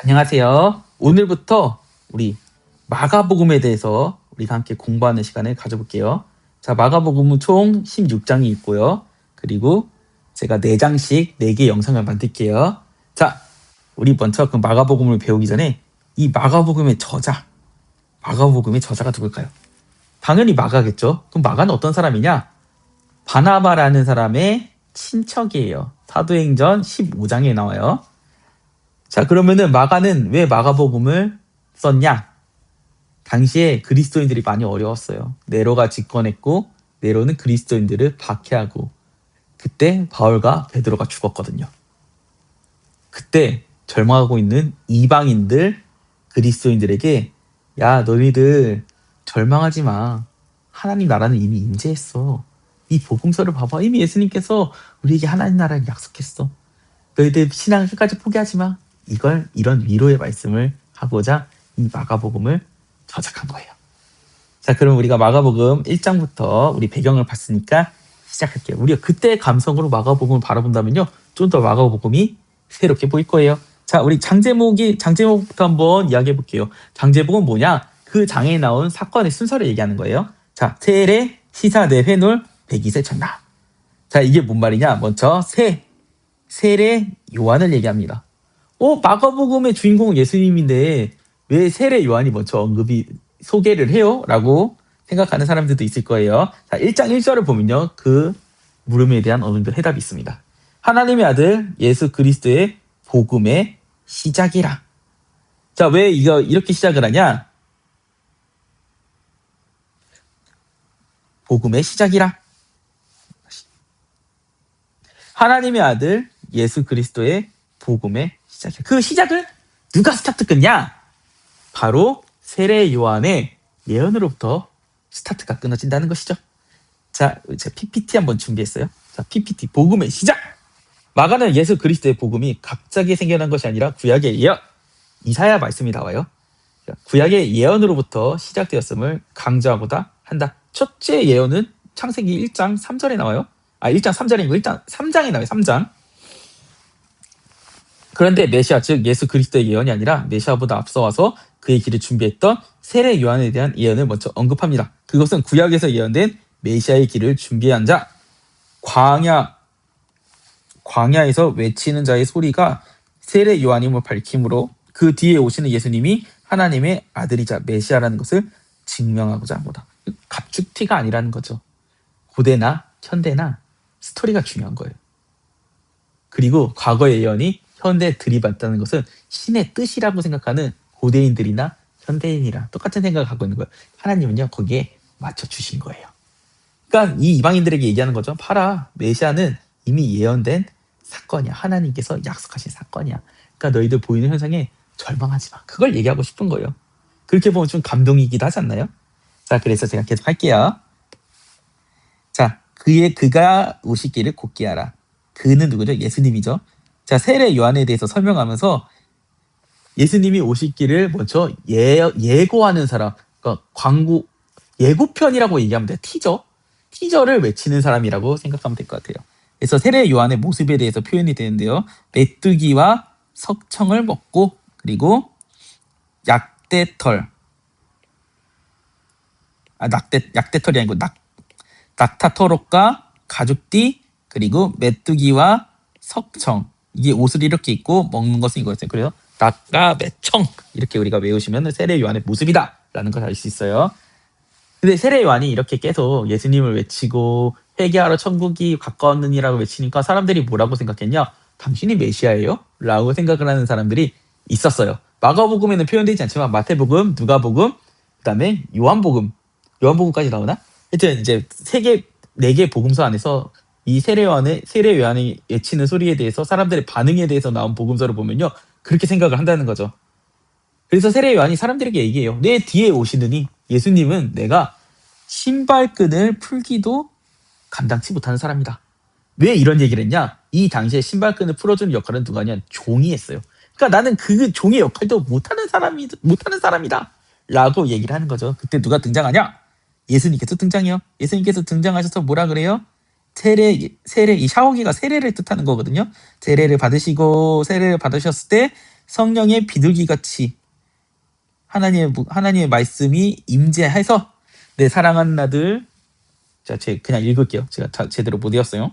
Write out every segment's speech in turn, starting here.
안녕하세요. 오늘부터 우리 마가복음에 대해서 우리가 함께 공부하는 시간을 가져볼게요. 자, 마가복음은 총 16장이 있고요. 그리고 제가 4장씩 4개 영상을 만들게요. 자, 우리 먼저 그 마가복음을 배우기 전에 이 마가복음의 저자가 누굴까요? 당연히 마가겠죠. 그럼 마가는 어떤 사람이냐? 바나바라는 사람의 친척이에요. 사도행전 15장에 나와요. 자, 그러면은 마가는 왜 마가복음을 썼냐? 당시에 그리스도인들이 많이 어려웠어요. 네로가 집권했고 네로는 그리스도인들을 박해하고 그때 바울과 베드로가 죽었거든요. 그때 절망하고 있는 이방인들 그리스도인들에게 야, 너희들 절망하지 마. 하나님 나라는 이미 임재했어. 이 복음서를 봐봐. 이미 예수님께서 우리에게 하나님 나라를 약속했어. 너희들 신앙을 끝까지 포기하지 마. 이런 위로의 말씀을 하고자 이 마가복음을 저작한 거예요. 자, 그럼 우리가 마가복음 1장부터 우리 배경을 봤으니까 시작할게요. 우리가 그때의 감성으로 마가복음을 바라본다면요, 좀 더 마가복음이 새롭게 보일 거예요. 자, 우리 장제목부터 한번 이야기해 볼게요. 장제목은 뭐냐? 그 장에 나온 사건의 순서를 얘기하는 거예요. 자, 세례, 시사대, 회놀, 백이세, 전라. 자, 이게 뭔 말이냐? 먼저 세례 요한을 얘기합니다. 마가복음의 주인공은 예수님인데 왜 세례 요한이 먼저 소개를 해요? 라고 생각하는 사람들도 있을 거예요. 자, 1장 1절을 보면요, 그 물음에 대한 어느 정도 해답이 있습니다. 하나님의 아들 예수 그리스도의 복음의 시작이라. 자, 왜 이렇게 시작을 하냐? 복음의 시작이라. 하나님의 아들 예수 그리스도의 복음의 시작이라. 그 시작을 누가 스타트 끊냐? 바로 세례 요한의 예언으로부터 스타트가 끊어진다는 것이죠. 자, 제가 PPT 한번 준비했어요. 자, PPT 복음의 시작. 마가는 예수 그리스도의 복음이 갑자기 생겨난 것이 아니라 구약의 예언, 이사야 말씀이 나와요. 구약의 예언으로부터 시작되었음을 강조하고자 한다. 첫째 예언은 창세기 1장 3절에 나와요. 1장 3절이고 1장 3장에 나와요. 3장. 그런데 메시아, 즉 예수 그리스도의 예언이 아니라 메시아보다 앞서와서 그의 길을 준비했던 세례 요한에 대한 예언을 먼저 언급합니다. 그것은 구약에서 예언된 메시아의 길을 준비한 자, 광야에서 외치는 자의 소리가 세례 요한임을 밝힘으로 그 뒤에 오시는 예수님이 하나님의 아들이자 메시아라는 것을 증명하고자 합니다. 갑축티가 아니라는 거죠. 고대나 현대나 스토리가 중요한 거예요. 그리고 과거의 예언이 현대에 들이받다는 것은 신의 뜻이라고 생각하는 고대인들이나 현대인이랑 똑같은 생각을 갖고 있는 거예요. 하나님은요, 거기에 맞춰주신 거예요. 그러니까 이 이방인들에게 얘기하는 거죠. 봐라, 메시아는 이미 예언된 사건이야. 하나님께서 약속하신 사건이야. 그러니까 너희들 보이는 현상에 절망하지 마. 그걸 얘기하고 싶은 거예요. 그렇게 보면 좀 감동이기도 하지 않나요? 자, 그래서 제가 계속 할게요. 자, 그가 오시기를 곧게 하라. 그는 누구죠? 예수님이죠. 자, 세례 요한에 대해서 설명하면서 예수님이 오시기를 먼저 예고하는 사람, 그러니까 예고편이라고 얘기하면 돼요. 티저를 외치는 사람이라고 생각하면 될 것 같아요. 그래서 세례 요한의 모습에 대해서 표현이 되는데요. 메뚜기와 석청을 먹고, 그리고 약대털이 아니고 낙타터록과 가죽띠, 그리고 메뚜기와 석청, 이게 옷을 이렇게 입고 먹는 것은 이거였어요. 그래서 낙과 매청, 이렇게 우리가 외우시면 세례 요한의 모습이다 라는 걸 알 수 있어요. 근데 세례 요한이 이렇게 계속 예수님을 외치고 회개하러 천국이 가까웠느니라고 외치니까 사람들이 뭐라고 생각했냐? 당신이 메시아예요? 라고 생각을 하는 사람들이 있었어요. 마가복음에는 표현되지 않지만 마태복음, 누가복음, 그 다음에 요한복음까지 나오나? 하여튼 이제 4개 복음서 안에서 이 세례 요한이 외치는 소리에 대해서 사람들의 반응에 대해서 나온 복음서를 보면요, 그렇게 생각을 한다는 거죠. 그래서 세례 요한이 사람들에게 얘기해요. 내 뒤에 오시느니, 예수님은 내가 신발끈을 풀기도 감당치 못하는 사람이다. 왜 이런 얘기를 했냐? 이 당시에 신발끈을 풀어주는 역할은 누가 하냐? 종이 했어요. 그러니까 나는 그 종의 역할도 못하는 사람이다 라고 얘기를 하는 거죠. 그때 누가 등장하냐? 예수님께서 등장해요. 예수님께서 등장하셔서 뭐라 그래요? 세례, 이 샤워기가 세례를 뜻하는 거거든요. 세례를 받으셨을 때 성령의 비둘기같이 하나님의 말씀이 임재해서 내 사랑하는 아들. 자, 제가 그냥 읽을게요. 제가 제대로 못 읽었어요.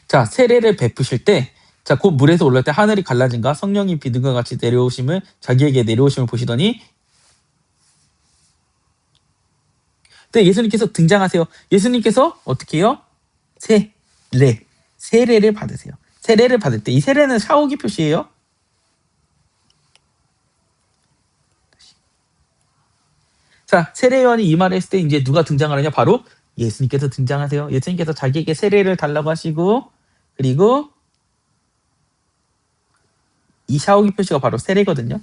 자, 세례를 베푸실 때, 자, 곧 물에서 올라올 때 하늘이 갈라진가 성령이 비둘기와 같이 자기에게 내려오심을 보시더니, 네, 예수님께서 등장하세요. 예수님께서 어떻게 해요? 세례를 받으세요. 세례를 받을 때 이 세례는 샤오기 표시예요. 자, 세례요한이 이 말을 했을 때 이제 누가 등장을 하냐? 바로 예수님께서 등장하세요. 예수님께서 자기에게 세례를 달라고 하시고, 그리고 이 샤오기 표시가 바로 세례거든요.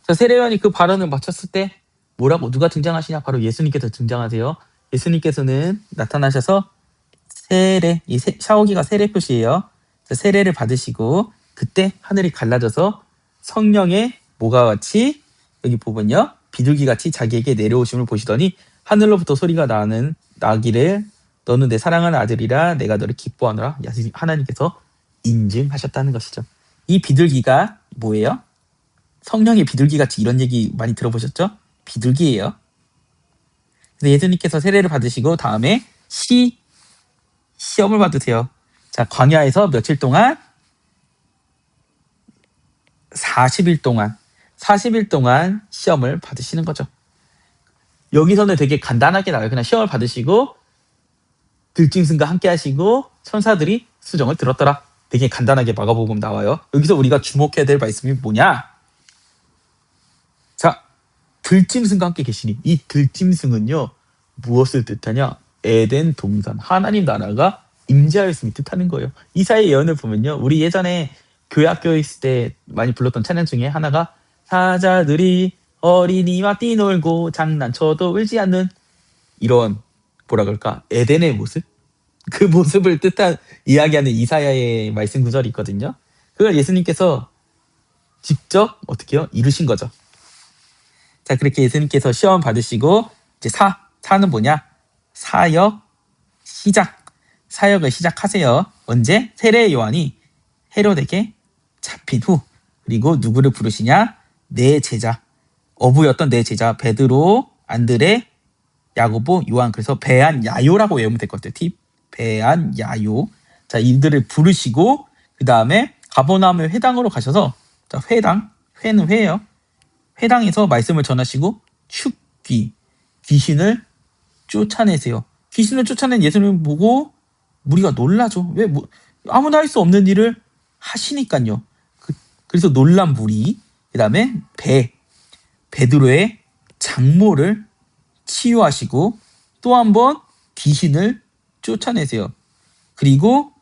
자, 세례요한이 그 발언을 마쳤을 때 뭐라고 누가 등장하시냐? 바로 예수님께서 등장하세요. 예수님께서는 나타나셔서 샤오기가 세례 표시예요. 자, 세례를 받으시고 그때 하늘이 갈라져서 성령의 뭐가 같이 여기 보면요. 비둘기같이 자기에게 내려오심을 보시더니 하늘로부터 소리가 나기를 너는 내 사랑하는 아들이라 내가 너를 기뻐하노라. 하나님께서 인증하셨다는 것이죠. 이 비둘기가 뭐예요? 성령의 비둘기같이 이런 얘기 많이 들어보셨죠? 비둘기예요. 그래서 예수님께서 세례를 받으시고 다음에 시험을 받으세요. 자, 광야에서 며칠 동안 40일 동안 시험을 받으시는 거죠. 여기서는 되게 간단하게 나와요. 그냥 시험을 받으시고 들짐승과 함께 하시고 천사들이 수정을 들었더라. 되게 간단하게 마가복음 나와요. 여기서 우리가 주목해야 될 말씀이 뭐냐? 자, 들짐승과 함께 계시니 이 들짐승은요 무엇을 뜻하냐? 에덴 동산 하나님 나라가 임재하였음이 뜻하는 거예요. 이사의 예언을 보면요, 우리 예전에 교회 학교에 있을 때 많이 불렀던 찬양 중에 하나가 사자들이 어린이와 뛰놀고 장난쳐도 울지 않는 이런 뭐라 그럴까 에덴의 모습, 그 모습을 이야기하는 이사야의 말씀 구절이 있거든요. 그걸 예수님께서 직접 어떻게 해요? 이루신 거죠. 자, 그렇게 예수님께서 시험 받으시고 이제 사는 뭐냐? 사역을 시작하세요. 언제? 세례 요한이 헤롯에게 잡힌 후. 그리고 누구를 부르시냐? 내 제자, 어부였던 내 제자 베드로, 안드레, 야고보, 요한. 그래서 베안야요라고 외우면 될 것 같아요. 팁. 베안야요. 자, 이들을 부르시고 그 다음에 가버나움의 회당으로 가셔서, 자, 회는 회예요. 회당에서 말씀을 전하시고 귀신을 쫓아내세요. 귀신을 쫓아낸 예수님을 보고 무리가 놀라죠. 왜 아무나 할 수 없는 일을 하시니까요. 그래서 놀란 무리. 그 다음에 베드로의 장모를 치유하시고 또 한 번 귀신을 쫓아내세요. 그리고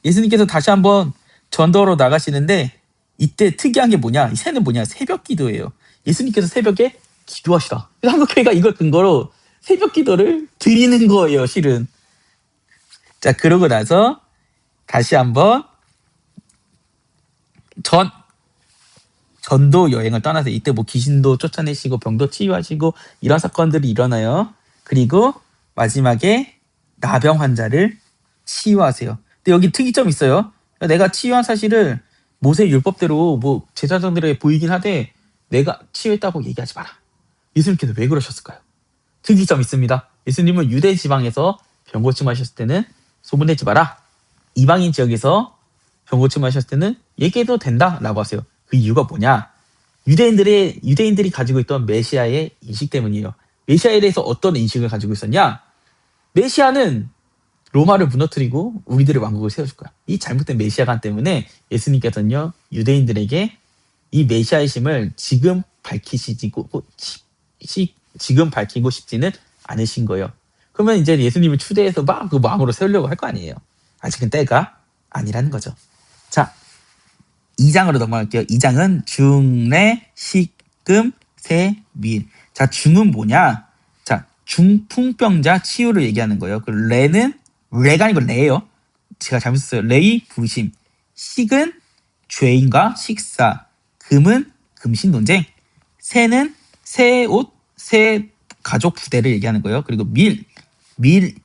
예수님께서 다시 한번 전도로 나가시는데 이때 특이한 게 뭐냐? 이 새는 뭐냐? 새벽 기도예요. 예수님께서 새벽에 기도하시다. 그래서 한국교회가 이걸 근거로 새벽 기도를 드리는 거예요, 실은. 자, 그러고 나서 다시 한번 전도 여행을 떠나서 이때 뭐 귀신도 쫓아내시고 병도 치유하시고 이런 사건들이 일어나요. 그리고 마지막에 나병 환자를 치유하세요. 근데 여기 특이점이 있어요. 내가 치유한 사실을 모세 율법대로 뭐 제사장들에게 보이긴 하되 내가 치유했다고 얘기하지 마라. 예수님께서 왜 그러셨을까요? 특이점 있습니다. 예수님은 유대 지방에서 병고침 하셨을 때는 소문내지 마라. 이방인 지역에서 병고침 하셨을 때는 얘기해도 된다라고 하세요. 그 이유가 뭐냐? 유대인들이 가지고 있던 메시아의 인식 때문이에요. 메시아에 대해서 어떤 인식을 가지고 있었냐? 메시아는 로마를 무너뜨리고 우리들의 왕국을 세워줄 거야. 이 잘못된 메시아관 때문에 예수님께서는요, 유대인들에게 이 메시아의 심을 지금 밝히고 싶지는 않으신 거예요. 그러면 이제 예수님을 추대해서 막 그 왕으로 세우려고 할 거 아니에요. 아직은 때가 아니라는 거죠. 자, 2장으로 넘어갈게요. 2장은 중래, 식금, 세, 밀. 자, 중은 뭐냐? 자, 중풍병자 치유를 얘기하는 거예요. 그 레는 레가 아니고 레예요. 제가 잘못했어요. 레이 부심. 식은 죄인과 식사. 금은 금신 논쟁. 새는 새 옷, 새 가족 부대를 얘기하는 거예요. 그리고 밀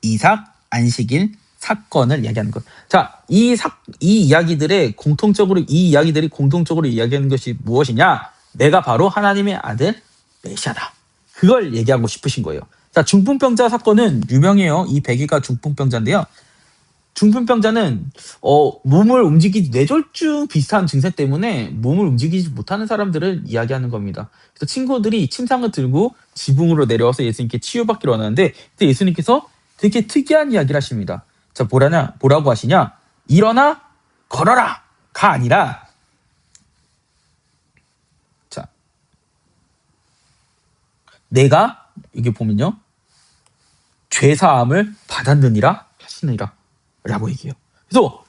이삭, 안식일, 사건을 이야기하는 것. 자, 이 이야기들이 공통적으로 이야기하는 것이 무엇이냐? 내가 바로 하나님의 아들 메시아다. 그걸 얘기하고 싶으신 거예요. 자, 중풍병자 사건은 유명해요. 이 베개가 중풍병자인데요. 중풍병자는 몸을 움직이지 뇌졸중 비슷한 증세 때문에 몸을 움직이지 못하는 사람들을 이야기하는 겁니다. 그래서 친구들이 침상을 들고 지붕으로 내려와서 예수님께 치유받기로 하는데 그때 예수님께서 되게 특이한 이야기를 하십니다. 자, 뭐라고 하시냐? 일어나 걸어라 가 아니라, 자, 내가 여기 보면요, 죄사함을 받았느니라 하시느니라 라고 얘기해요. 그래서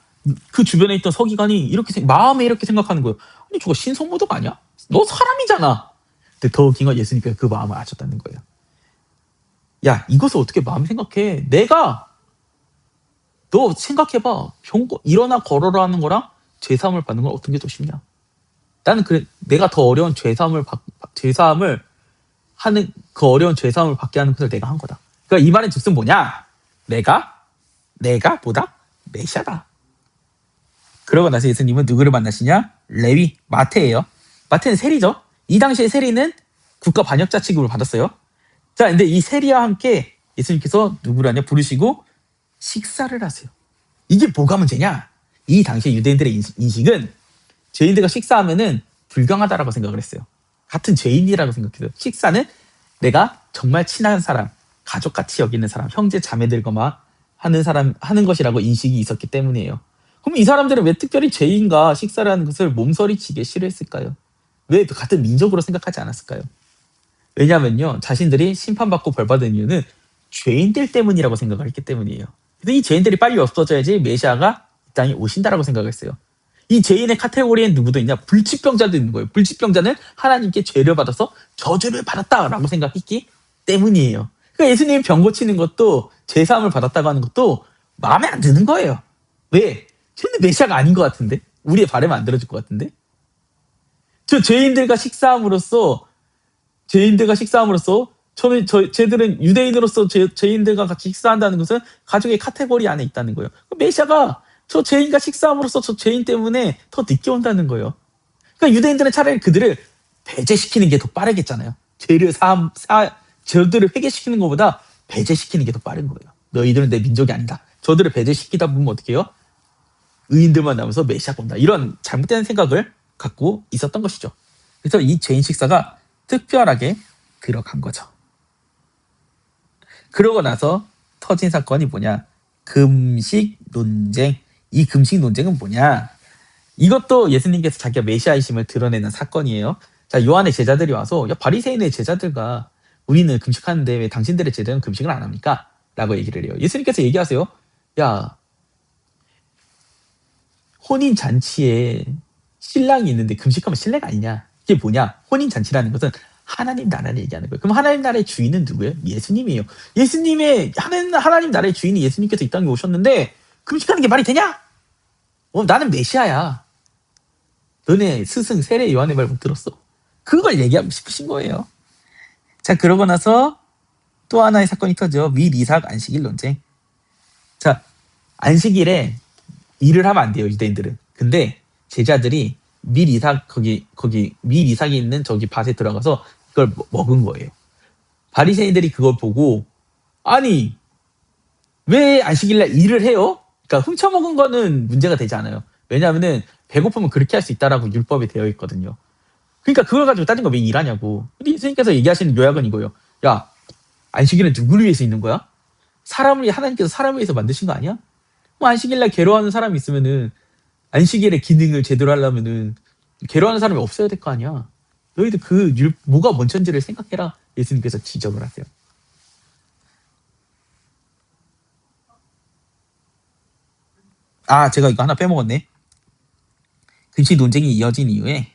그 주변에 있던 서기관이 마음에 이렇게 생각하는 거예요. 아니, 저거 신성모독 아니야? 너 사람이잖아. 근데 더 웃긴 건 예수님께서 그 마음을 아셨다는 거예요. 야, 이것을 어떻게 마음에 생각해? 너 생각해봐. 일어나 걸어라 하는 거랑 죄사함을 받는 건 어떤 게 더 쉽냐? 나는 그래, 내가 더 어려운 죄사함을 하는, 그 어려운 죄사함을 받게 하는 것을 내가 한 거다. 그러니까 이 말의 즉슨 뭐냐? 내가 보다 메시아다. 그러고 나서 예수님은 누구를 만나시냐? 레위, 마태예요. 마태는 세리죠. 이 당시에 세리는 국가 반역자 취급을 받았어요. 자, 근데 이 세리와 함께 예수님께서 누구라냐 부르시고 식사를 하세요. 이게 뭐가 문제냐? 이 당시에 유대인들의 인식은 죄인들과 식사하면은 불경하다라고 생각을 했어요. 같은 죄인이라고 생각해요. 식사는 내가 정말 친한 사람, 가족같이 여기는 사람, 형제 자매들과만 하는 것이라고 인식이 있었기 때문이에요. 그럼 이 사람들은 왜 특별히 죄인과 식사를 하는 것을 몸서리치게 싫어했을까요? 왜 같은 민족으로 생각하지 않았을까요? 왜냐면요, 자신들이 심판받고 벌받은 이유는 죄인들 때문이라고 생각을 했기 때문이에요. 그래서 이 죄인들이 빨리 없어져야지 메시아가 이 땅에 오신다라고 생각했어요. 이 죄인의 카테고리엔 누구도 있냐? 불치병자도 있는 거예요. 불치병자는 하나님께 죄를 받아서 저주를 받았다라고 생각했기 때문이에요. 그러니까 예수님이 병 고치는 것도, 죄사함을 받았다고 하는 것도 마음에 안 드는 거예요. 왜? 쟤는 메시아가 아닌 것 같은데? 우리의 바람을 안 들어줄 것 같은데? 죄인들과 식사함으로써 쟤들은 유대인으로서 죄인들과 같이 식사한다는 것은 가족의 카테고리 안에 있다는 거예요. 메시아가 저 죄인과 식사함으로써 저 죄인 때문에 더 늦게 온다는 거예요. 그러니까 유대인들은 차라리 그들을 배제시키는 게 더 빠르겠잖아요. 저들을 회개시키는 것보다 배제시키는 게 더 빠른 거예요. 너희들은 내 민족이 아니다. 저들을 배제시키다 보면 어떻게 해요? 의인들만 남아서 메시아가 온다. 이런 잘못된 생각을 갖고 있었던 것이죠. 그래서 이 죄인 식사가 특별하게 들어간 거죠. 그러고 나서 터진 사건이 뭐냐? 금식 논쟁. 이 금식 논쟁은 뭐냐? 이것도 예수님께서 자기가 메시아이심을 드러내는 사건이에요. 자, 요한의 제자들이 와서, 야, 바리새인의 제자들과 우리는 금식하는데 왜 당신들의 제자는 금식을 안 합니까? 라고 얘기를 해요. 예수님께서 얘기하세요. 야, 혼인잔치에 신랑이 있는데 금식하면 신뢰가 아니냐? 이게 뭐냐? 혼인잔치라는 것은 하나님 나라를 얘기하는 거예요. 그럼 하나님 나라의 주인은 누구예요? 예수님이에요. 하나님 나라의 주인이 예수님께서 이 땅에 오셨는데 금식하는 게 말이 되냐? 나는 메시아야. 너네 스승 세례 요한의 말 못 들었어. 그걸 얘기하고 싶으신 거예요. 자, 그러고 나서 또 하나의 사건이 터져. 밀 이삭 안식일 논쟁. 자, 안식일에 일을 하면 안 돼요, 유대인들은. 근데 제자들이 밀 이삭이 있는 저기 밭에 들어가서 그걸 먹은 거예요. 바리새인들이 그걸 보고, 아니, 왜 안식일날 일을 해요? 그러니까 훔쳐먹은 거는 문제가 되지 않아요. 왜냐하면은 배고프면 그렇게 할 수 있다라고 율법에 되어 있거든요. 그러니까 그걸 가지고 따진 거 왜 일하냐고. 근데 예수님께서 얘기하시는 요약은 이거예요. 야, 안식일은 누구를 위해서 있는 거야? 하나님께서 사람을 위해서 만드신 거 아니야? 뭐 안식일날 괴로워하는 사람이 있으면은, 안식일의 기능을 제대로 하려면은 괴로워하는 사람이 없어야 될 거 아니야. 너희들 뭐가 먼저인지를 생각해라. 예수님께서 지적을 하세요. 제가 이거 하나 빼먹었네. 금시 논쟁이 이어진 이후에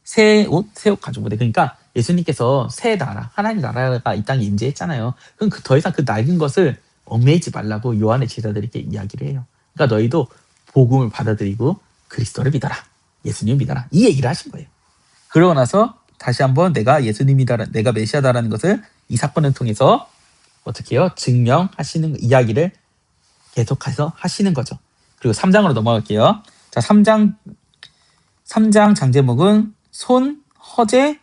새 옷 가지고 오되 그러니까 예수님께서 새 나라 하나님 나라가 이 땅에 임재했잖아요. 그럼 더 이상 그 낡은 것을 얽매이지 말라고 요한의 제자들에게 이야기를 해요. 그러니까 너희도 복음을 받아들이고 그리스도를 믿어라. 예수님을 믿어라. 이 얘기를 하신 거예요. 그러고 나서 다시 한번 내가 예수님이다, 내가 메시아다라는 것을 이 사건을 통해서 어떻게 해요? 증명하시는 이야기를 계속해서 하시는 거죠. 그리고 3장으로 넘어갈게요. 자, 3장 장제목은 손, 허재,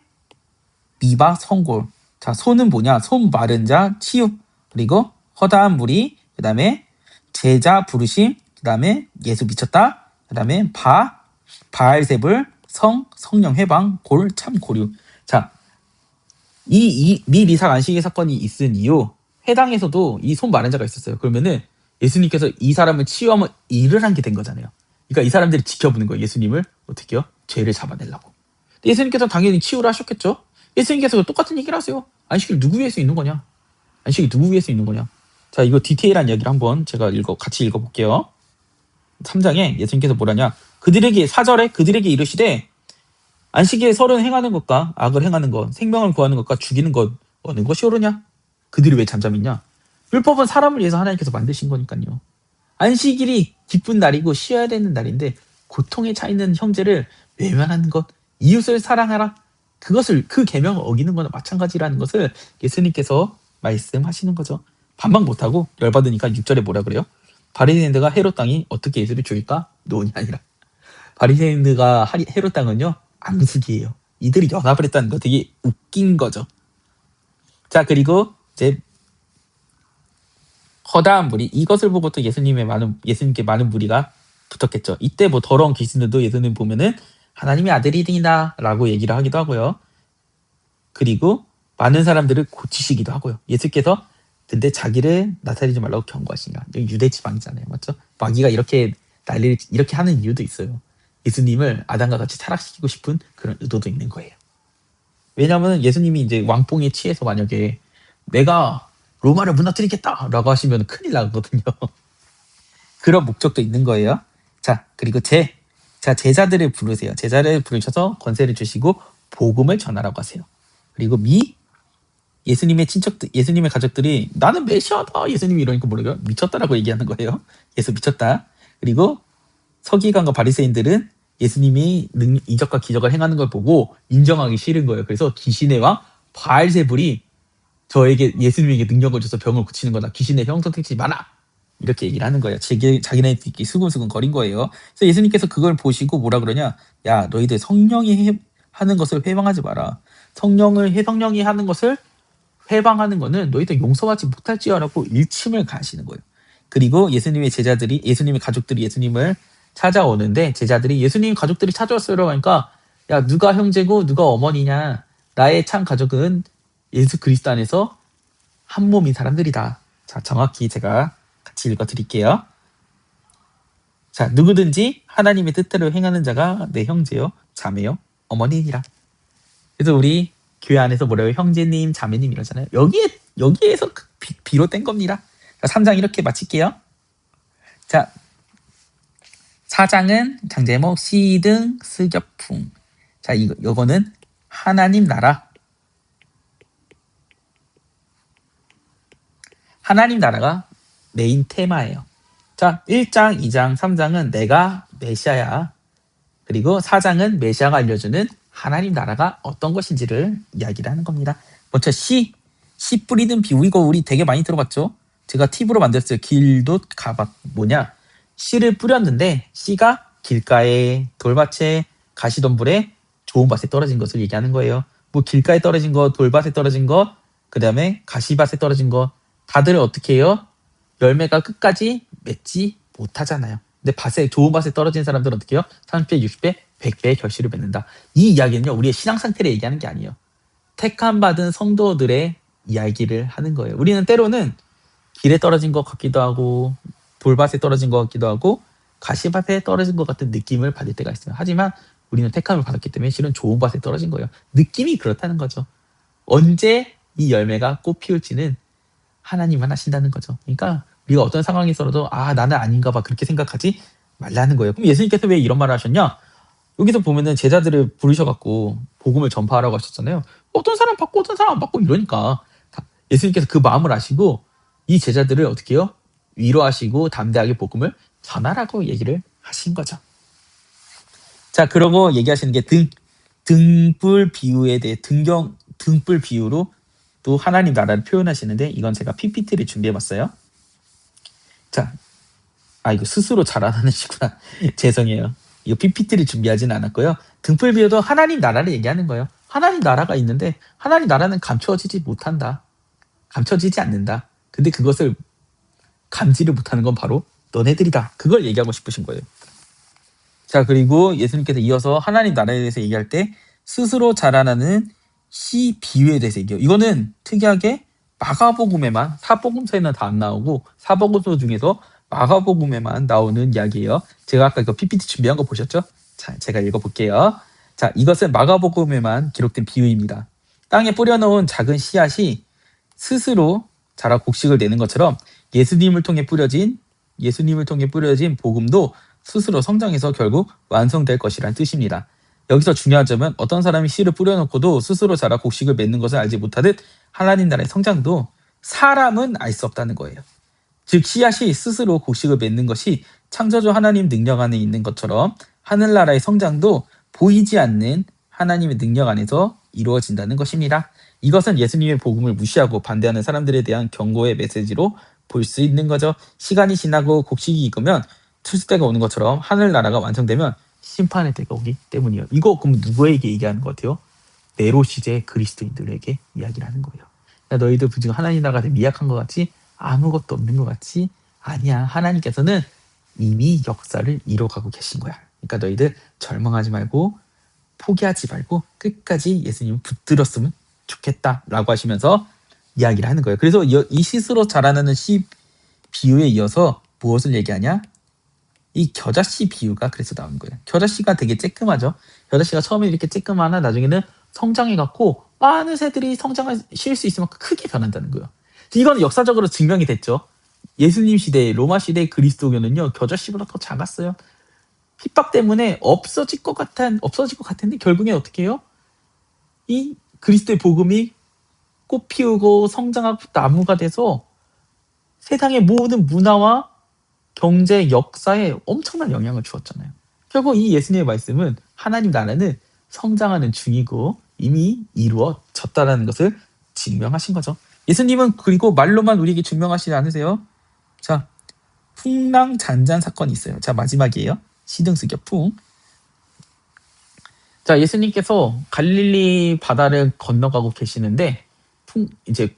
미바, 성골. 자, 손은 뭐냐? 손 마른 자, 치유. 그리고 허다한 무리, 그 다음에 제자 부르심, 그 다음에 예수 미쳤다, 그 다음에 바알세불, 성령 해방, 골, 참 고류. 자, 미리삭 안식일 사건이 있은 이후 회당에서도 이 손 마른 자가 있었어요. 그러면은 예수님께서 이 사람을 치유하면 일을 한 게 된 거잖아요. 그러니까 이 사람들이 지켜보는 거예요. 예수님을 어떻게요? 죄를 잡아내려고. 예수님께서 당연히 치유를 하셨겠죠. 예수님께서 똑같은 얘기를 하세요. 안식일 누구 위해서 있는 거냐? 안식일 누구 위해서 있는 거냐? 자, 이거 디테일한 이야기를 한번 제가 같이 읽어볼게요. 3장에 예수님께서 뭐라냐? 그들에게 4절에 그들에게 이르시되 안식일에 선을 행하는 것과 악을 행하는 것, 생명을 구하는 것과 죽이는 것 어느 것이 옳으냐? 그들이 왜 잠잠했냐? 율법은 사람을 위해서 하나님께서 만드신 거니까요. 안식일이 기쁜 날이고 쉬어야 되는 날인데 고통에 차 있는 형제를 외면하는 것, 이웃을 사랑하라. 그 계명을 어기는 거나 마찬가지라는 것을 예수님께서 말씀하시는 거죠. 반박 못하고 열받으니까 6절에 뭐라 그래요? 바리새인들과 헤롯 땅이 어떻게 예수를 죽일까? 노냐 아니라 바리새인들과 헤롯 땅은요 앙숙이에요. 이들이 연합을 했다는 거 되게 웃긴 거죠. 자, 그리고 이제 허다한 무리, 이것을 보고 또 예수님께 많은 무리가 붙었겠죠. 이때 뭐 더러운 귀신들도 예수님 보면은 하나님의 아들이다 라고 얘기를 하기도 하고요. 그리고 많은 사람들을 고치시기도 하고요. 예수께서 근데 자기를 나타내지 말라고 경고하시니라. 여기 유대 지방이잖아요. 맞죠? 마귀가 이렇게 난리를 이렇게 하는 이유도 있어요. 예수님을 아담과 같이 타락시키고 싶은 그런 의도도 있는 거예요. 왜냐하면 예수님이 이제 왕뽕에 취해서 만약에 내가 로마를 무너뜨리겠다 라고 하시면 큰일 나거든요. 그런 목적도 있는 거예요. 자, 그리고 제자들을 부르세요. 제자를 부르셔서 권세를 주시고 복음을 전하라고 하세요. 그리고 예수님의 가족들이 나는 메시아다. 예수님이 이러니까 뭐래요? 미쳤다라고 얘기하는 거예요. 예수 미쳤다. 그리고 서기관과 바리새인들은 예수님이 이적과 기적을 행하는 걸 보고 인정하기 싫은 거예요. 그래서 귀신의 왕 바알세불이 예수님에게 능력을 줘서 병을 고치는 거다. 귀신의 형성 택지 마라. 이렇게 얘기를 하는 거예요. 자기네들끼리 수근수근 거린 거예요. 그래서 예수님께서 그걸 보시고 뭐라 그러냐? 야, 너희들 성령이 하는 것을 회방하지 마라. 성령이 하는 것을 회방하는 거는 너희들 용서하지 못할지어라고 일침을 가하시는 거예요. 그리고 예수님의 가족들이 예수님을 찾아오는데 제자들이 예수님 가족들이 찾아왔어요. 하니까 야, 누가 형제고 누가 어머니냐? 나의 참 가족은 예수 그리스도 안에서 한 몸인 사람들이다. 자, 정확히 제가 같이 읽어드릴게요. 자, 누구든지 하나님의 뜻대로 행하는 자가 내 형제요, 자매요, 어머니니라. 그래서 우리 교회 안에서 뭐래요? 형제님, 자매님 이러잖아요. 여기에서 비롯된 겁니다. 자, 3장 이렇게 마칠게요. 자, 4장은 장제목 시등 스격풍. 자, 이거는 하나님 나라가 메인 테마예요. 자, 1장, 2장, 3장은 내가 메시아야. 그리고 4장은 메시아가 알려주는 하나님 나라가 어떤 것인지를 이야기를 하는 겁니다. 먼저 씨 뿌리는 비유. 이거 우리 되게 많이 들어봤죠? 제가 팁으로 만들었어요. 길도 가밭. 뭐냐? 씨를 뿌렸는데 씨가 길가에, 돌밭에, 가시덤불에 좋은 밭에 떨어진 것을 얘기하는 거예요. 뭐 길가에 떨어진 거, 돌밭에 떨어진 거, 그 다음에 가시밭에 떨어진 거, 다들 어떻게 해요? 열매가 끝까지 맺지 못하잖아요. 근데 좋은 밭에 떨어진 사람들은 어떻게 해요? 30배, 60배, 100배의 결실을 맺는다. 이 이야기는요, 우리의 신앙 상태를 얘기하는 게 아니에요. 택함 받은 성도들의 이야기를 하는 거예요. 우리는 때로는 길에 떨어진 것 같기도 하고, 돌밭에 떨어진 것 같기도 하고, 가시밭에 떨어진 것 같은 느낌을 받을 때가 있어요. 하지만 우리는 택함을 받았기 때문에 실은 좋은 밭에 떨어진 거예요. 느낌이 그렇다는 거죠. 언제 이 열매가 꽃 피울지는 하나님만 하신다는 거죠. 그러니까 우리가 어떤 상황에 있어도 나는 아닌가 봐 그렇게 생각하지 말라는 거예요. 그럼 예수님께서 왜 이런 말을 하셨냐? 여기서 보면은 제자들을 부르셔갖고 복음을 전파하라고 하셨잖아요. 어떤 사람 받고 어떤 사람 안 받고 이러니까 예수님께서 그 마음을 아시고 이 제자들을 어떻게 해요? 위로하시고 담대하게 복음을 전하라고 얘기를 하신 거죠. 자, 그러고 얘기하시는 게 등불 비유에 대해 등불 비유로 또 하나님 나라를 표현하시는데 이건 제가 PPT를 준비해봤어요. 자, 이거 스스로 자라나시구나. 죄송해요. 이거 PPT를 준비하진 않았고요. 등불 비유도 하나님 나라를 얘기하는 거예요. 하나님 나라가 있는데 하나님 나라는 감추어지지 못한다. 감춰지지 않는다. 근데 그것을 감지를 못하는 건 바로 너네들이다. 그걸 얘기하고 싶으신 거예요. 자, 그리고 예수님께서 이어서 하나님 나라에 대해서 얘기할 때 스스로 자라나는 씨 비유에 대해서 얘기해요. 이거는 특이하게 마가복음에만, 사복음서에는 다 안 나오고 사복음서 중에서 마가복음에만 나오는 이야기예요. 제가 아까 이거 PPT 준비한 거 보셨죠? 자, 제가 읽어볼게요. 자, 이것은 마가복음에만 기록된 비유입니다. 땅에 뿌려놓은 작은 씨앗이 스스로 자라 곡식을 내는 것처럼 예수님을 통해 뿌려진 복음도 스스로 성장해서 결국 완성될 것이란 뜻입니다. 여기서 중요한 점은 어떤 사람이 씨를 뿌려놓고도 스스로 자라 곡식을 맺는 것을 알지 못하듯 하나님 나라의 성장도 사람은 알 수 없다는 거예요. 즉 씨앗이 스스로 곡식을 맺는 것이 창조주 하나님 능력 안에 있는 것처럼 하늘나라의 성장도 보이지 않는 하나님의 능력 안에서 이루어진다는 것입니다. 이것은 예수님의 복음을 무시하고 반대하는 사람들에 대한 경고의 메시지로 볼 수 있는 거죠. 시간이 지나고 곡식이 익으면 틀 때가 오는 것처럼 하늘나라가 완성되면 심판의 때가 오기 때문이에요. 이거 그럼 누구에게 얘기하는 것 같아요? 네로 시대 그리스도인들에게 이야기를 하는 거예요. 야, 너희들 지금 하나님 나라가 미약한 것 같지? 아무것도 없는 것 같지? 아니야. 하나님께서는 이미 역사를 이뤄가고 계신 거야. 그러니까 너희들 절망하지 말고 포기하지 말고 끝까지 예수님을 붙들었으면 좋겠다라고 하시면서 이야기를 하는 거예요. 그래서 이 스스로 자라나는 씨 비유에 이어서 무엇을 얘기하냐? 이 겨자씨 비유가 그래서 나온 거예요. 겨자씨가 되게 쬐끔하죠. 겨자씨가 처음에 이렇게 쬐끔하나 나중에는 성장해갖고 많은 새들이 성장을 쉴 수 있을 만큼 크게 변한다는 거예요. 이건 역사적으로 증명이 됐죠. 예수님 시대, 로마 시대 그리스도교는요, 겨자씨보다 더 작았어요. 핍박 때문에 없어질 것 같은데 결국엔 어떻게 해요? 이 그리스도의 복음이 꽃 피우고 성장하고 나무가 돼서 세상의 모든 문화와 경제, 역사에 엄청난 영향을 주었잖아요. 결국 이 예수님의 말씀은 하나님 나라는 성장하는 중이고 이미 이루어졌다는 것을 증명하신 거죠. 예수님은 그리고 말로만 우리에게 증명하시지 않으세요. 자, 풍랑 잔잔 사건이 있어요. 자, 마지막이에요. 시등스교 풍. 자, 예수님께서 갈릴리 바다를 건너가고 계시는데 이제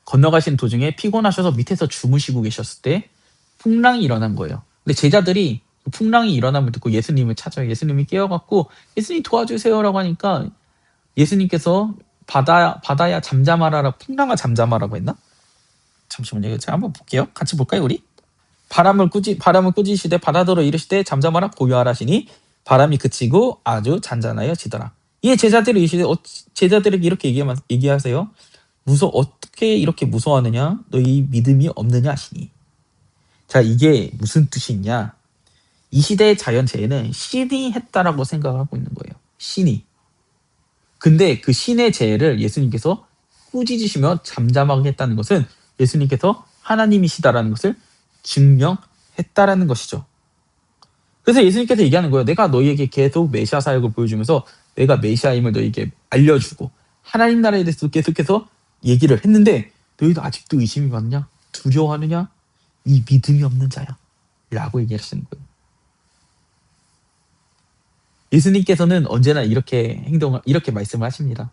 건너가시는 도중에 피곤하셔서 밑에서 주무시고 계셨을 때 풍랑이 일어난 거예요. 근데 제자들이 풍랑이 일어남을 듣고 예수님을 찾아요. 예수님이 깨어갖고 예수님 도와주세요라고 하니까 예수님께서 바다야 잠잠하라, 풍랑아 잠잠하라고 했나? 잠시만요. 제가 한번 볼게요. 같이 볼까요, 우리? 바람을 꾸짖으시되 바다더러 이르시되 잠잠하라 고요하라 하시니 바람이 그치고 아주 잔잔하여 지더라. 이 제자들이 이르시되 제자들에게 이렇게 얘기하세요. 어떻게 이렇게 무서워하느냐? 너희 믿음이 없느냐 하시니. 자, 이게 무슨 뜻이 있냐? 이 시대의 자연재해는 신이 했다라고 생각하고 있는 거예요. 신이. 근데 그 신의 재해를 예수님께서 꾸짖으시며 잠잠하게 했다는 것은 예수님께서 하나님이시다라는 것을 증명했다라는 것이죠. 그래서 예수님께서 얘기하는 거예요. 내가 너희에게 계속 메시아 사역을 보여주면서 내가 메시아임을 너희에게 알려주고 하나님 나라에 대해서 계속해서 얘기를 했는데 너희도 아직도 의심이 많냐? 두려워하느냐? 이 믿음이 없는 자야 라고 얘기하시는 거예요. 예수님께서는 언제나 이렇게 말씀을 하십니다.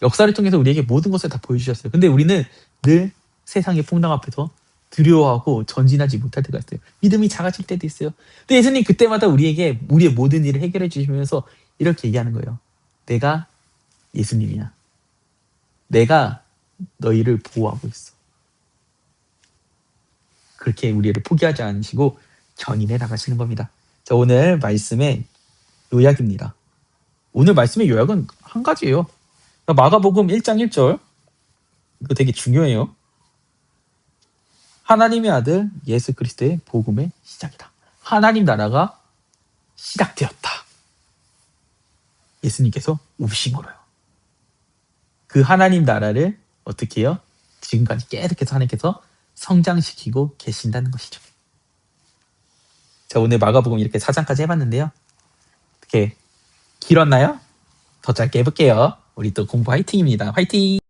역사를 통해서 우리에게 모든 것을 다 보여주셨어요. 근데 우리는 늘 세상의 풍랑 앞에서 두려워하고 전진하지 못할 때가 있어요. 믿음이 작아질 때도 있어요. 근데 예수님 그때마다 우리에게 우리의 모든 일을 해결해 주시면서 이렇게 얘기하는 거예요. 내가 예수님이야. 내가 너희를 보호하고 있어. 그렇게 우리를 포기하지 않으시고 견인해 나가시는 겁니다. 자, 오늘 말씀의 요약입니다. 오늘 말씀의 요약은 한 가지예요. 마가복음 1장 1절. 이거 되게 중요해요. 하나님의 아들 예수 그리스도의 복음의 시작이다. 하나님 나라가 시작되었다. 예수님께서 오신 거예요. 그 하나님 나라를 어떻게 해요? 지금까지 계속해서 하나님께서 성장시키고 계신다는 것이죠. 자, 오늘 마가복음 이렇게 4장까지 해봤는데요. 어떻게 길었나요? 더 짧게 해볼게요. 우리 또 공부 화이팅입니다. 화이팅!